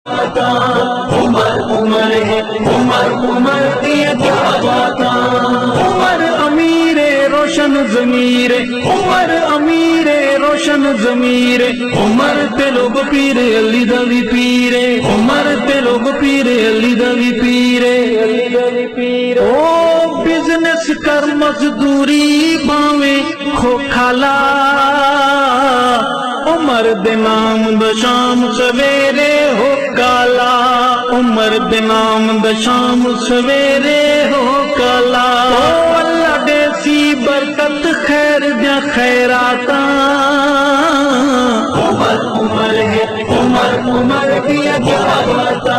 उमर उमर है, उमर उमर दिए क्या बाता। उमर अमीरे रोशन जमीरे, उमर अमीरे रोशन जमीरे। उमर ते लोग पीरे अली दवी पीरे, उमर ते लोग पीरे अली दवी पीरे, अली दवी पीरे। ओ बिजनेस कर मजदूरी पावे खोखाला, उमर दे नाम द शाम सवेरे हो काला। उमर दे नाम द शाम सवेरे हो काला। ओ अल्लाह देसी बरकत खैर द्या खैराता। उमर उमर है, उमर उमर दिया क्या बाता।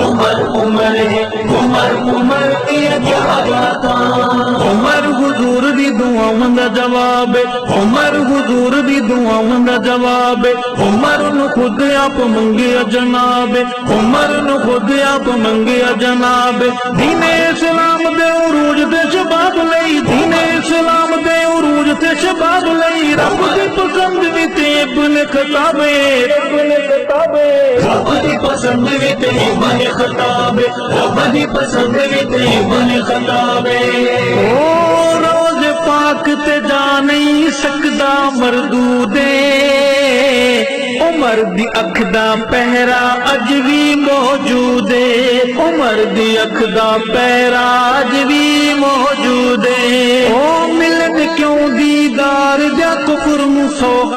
उमर उमर है, उमर उमर दिया क्या बाता। उमर हुजूर दी दुआवां दा जवाब, उमर हुजूर दी दुआवां दा जवाब। उमर नु खुद आप मंगिया जनाब, उमर नु खुद आप मंगिया जनाब। दीने इस्लाम दे उरूज दे शबाब लई, दीने इस्लाम दे उरूज ते शबाब लई। रब दी पसंद वी ते इब्न खताबे, इब्न खताबे। रब दी पसंद वी ते इब्न खताबे, रब दी पसंद वी ते इब्न खताबे। ओ रोज पाक ते जा नहीं सकदा मरदूदे, उमर दी अख दा पहरा अज भी मौजूद है। उमर दी अख दा पहरा अज भी मौजूद है। ओ मिलन क्यों दीदार जा कुफर मुसो